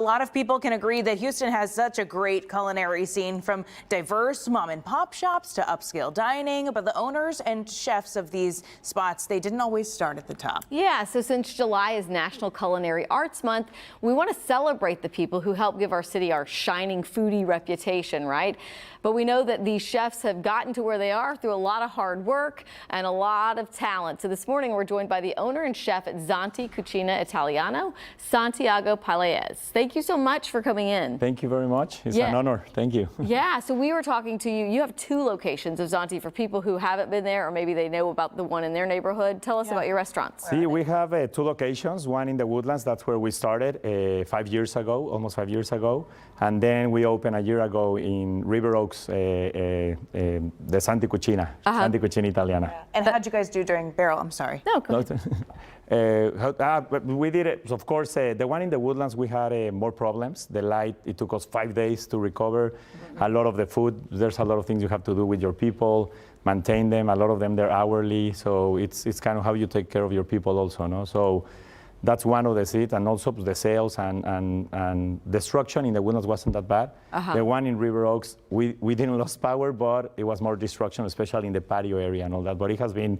A lot of people can agree that Houston has such a great culinary scene, from diverse mom and pop shops to upscale dining, but the owners and chefs of these spots, they didn't always start at the top. Yeah, so since July is National Culinary Arts Month, we want to celebrate the people who help give our city our shining foodie reputation, right? But we know that these chefs have gotten to where they are through a lot of hard work and a lot of talent. So this morning we're joined by the owner and chef at Zanti Cucina Italiana, Santiago Pelaez. Thank you so much for coming in. Thank you very much. It's an honor. Thank you. Yeah, so we were talking to you. You have 2 locations of Zanti for people who haven't been there, or maybe they know about the one in their neighborhood. Tell us about your restaurants. See, we have 2 locations, one in the Woodlands, that's where we started 5 years ago, almost 5 years ago. And then we opened a year ago in River Oaks, the Santi Cucina, Santi Cucina Italiana. Yeah. And how'd you guys do during Barrel? I'm sorry. No, go ahead. We did it, of course, the one in the Woodlands, we had more problems. The light, it took us 5 days to recover. A lot of the food, there's a lot of things you have to do with your people, maintain them. A lot of them, they're hourly. So it's kind of how you take care of your people also, no? So that's one of the seats, and also the sales and destruction in the Woodlands wasn't that bad. The one in River Oaks, we didn't lose power, but it was more destruction, especially in the patio area and all that. But it has been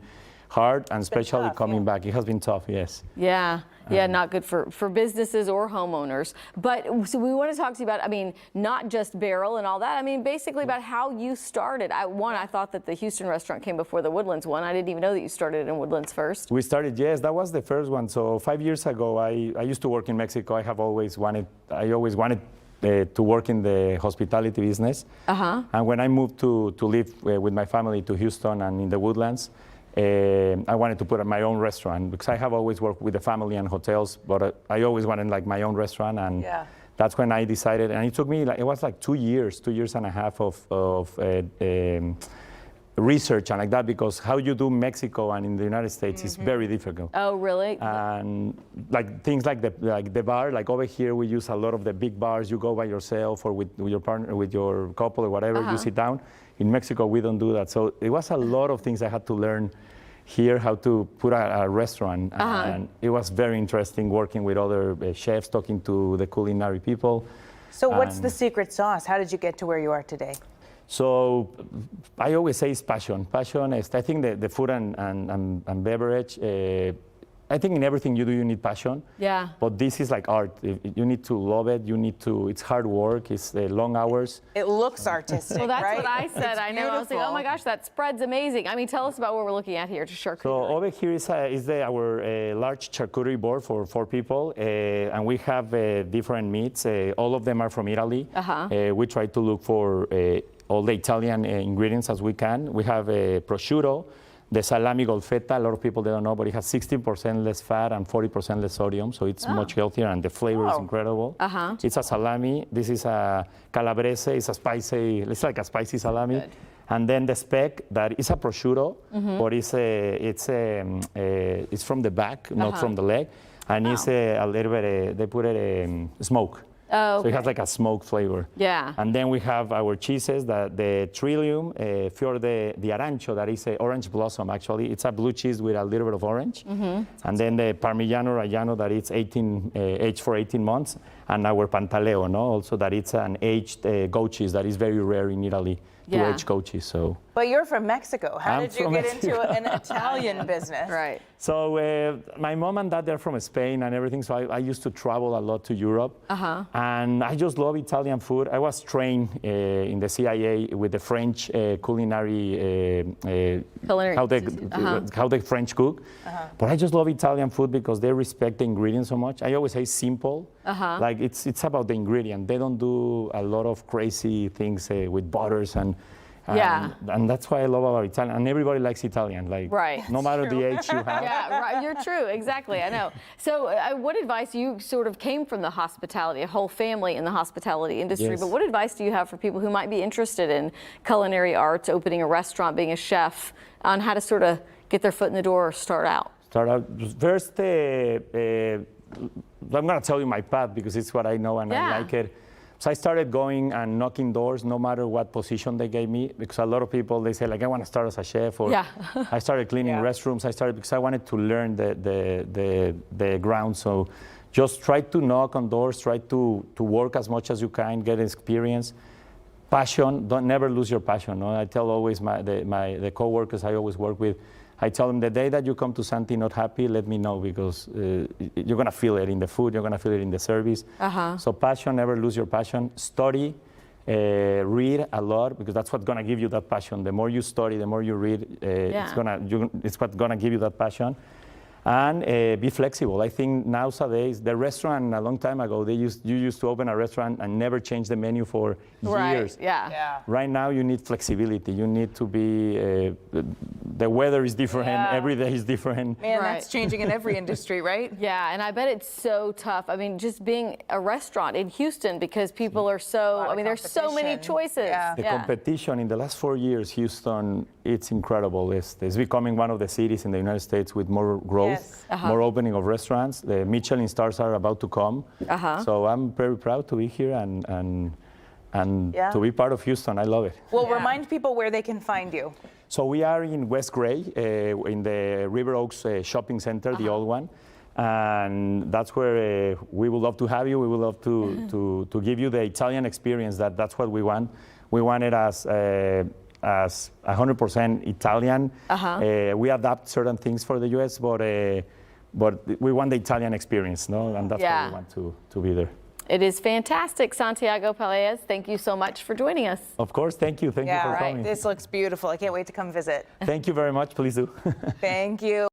hard, and especially coming back. It has been tough, yes. Yeah, not good for businesses or homeowners. But so we want to talk to you about, I mean, not just Barrel and all that. I mean, basically about how you started. I thought that the Houston restaurant came before the Woodlands one. I didn't even know that you started in Woodlands first. We started, yes, that was the first one. So 5 years ago, I used to work in Mexico. I always wanted to work in the hospitality business. And when I moved to live with my family to Houston and in the Woodlands, I wanted to put up my own restaurant, because I have always worked with the family and hotels, but I always wanted like my own restaurant, and that's when I decided. And it took me it was like 2 years and a half of research and like that, because how you do Mexico and in the United States is very difficult. Oh, really? And like things like the bar, like over here we use a lot of the big bars. You go by yourself or with your partner, with your couple or whatever, you sit down. In Mexico, we don't do that. So it was a lot of things I had to learn here, how to put a restaurant. And it was very interesting working with other chefs, talking to the culinary people. So what's the secret sauce? How did you get to where you are today? So I always say it's passion. Passion is, I think, the food and beverage. I think in everything you do, you need passion. Yeah. But this is like art. You need to love it. You need to, it's hard work. It's long hours. It looks artistic, well, that's right? what I said. I know. I was like, oh my gosh, that spread's amazing. I mean, tell us about what we're looking at here to charcuterie. So over here is our large charcuterie board for 4 people. And we have different meats. All of them are from Italy. We try to look for all the Italian ingredients as we can. We have prosciutto, the salami golfetta. A lot of people, they don't know, but it has 16% less fat and 40% less sodium, so it's much healthier, and the flavor is incredible. It's a salami. This is a calabrese. It's a spicy. It's like a spicy salami. Good. And then the speck, that is a prosciutto, but it's from the back, not from the leg, and it's a little bit. They put it smoke. Oh, okay. So it has like a smoke flavor. Yeah. And then we have our cheeses, the Trillium, Fior de Arancio, that is orange blossom, actually. It's a blue cheese with a little bit of orange. And then the Parmigiano Reggiano, that it's aged for 18 months. And our Pantaleo, no? Also that it's an aged goat cheese that is very rare in Italy. To age goat cheese, so. But you're from Mexico. How did you get into an Italian business? Right. So my mom and dad, they're from Spain and everything, so I used to travel a lot to Europe. And I just love Italian food. I was trained in the CIA with the French culinary, how the French cook. But I just love Italian food because they respect the ingredients so much. I always say simple. Like it's about the ingredient. They don't do a lot of crazy things with butters and that's why I love about Italian. And everybody likes Italian, like no matter the age you have. Yeah, right. You're true. Exactly. I know. So what advice, you sort of came from the hospitality, a whole family in the hospitality industry, but what advice do you have for people who might be interested in culinary arts, opening a restaurant, being a chef, on how to sort of get their foot in the door or start out? First, I'm going to tell you my path because it's what I know and I like it. So I started going and knocking doors, no matter what position they gave me, because a lot of people, they say, like, I want to start as a chef, or I started cleaning restrooms. I started because I wanted to learn the ground. So just try to knock on doors, try to work as much as you can, get experience. Passion, don't never lose your passion. No? I tell always the coworkers I always work with, I tell them the day that you come to Santi not happy, let me know, because you're gonna feel it in the food, you're gonna feel it in the service. So passion, never lose your passion. Study, read a lot, because that's what's gonna give you that passion. The more you study, the more you read, it's what's gonna give you that passion. And be flexible. I think nowadays, the restaurant a long time ago, you used to open a restaurant and never change the menu for years. Right now, you need flexibility. You need to be, the weather is different, every day is different. Man, that's changing in every industry, right? Yeah, and I bet it's so tough. I mean, just being a restaurant in Houston, because people are so, I mean, there's so many choices. The competition in the last 4 years, Houston, it's incredible. It's becoming one of the cities in the United States with more growth. More opening of restaurants. The Michelin stars are about to come. So I'm very proud to be here and to be part of Houston. I love it. Well, remind people where they can find you. So we are in West Gray, in the River Oaks Shopping Center, the old one. And that's where we would love to have you. We would love to give you the Italian experience. That's what we want. We want it as 100% Italian. We adapt certain things for the US, but we want the Italian experience, no? And that's why we want to be there. It is fantastic. Santiago Pelaez, thank you so much for joining us. Of course, thank you. Thank you for coming. This looks beautiful. I can't wait to come visit. Thank you very much. Please do. Thank you.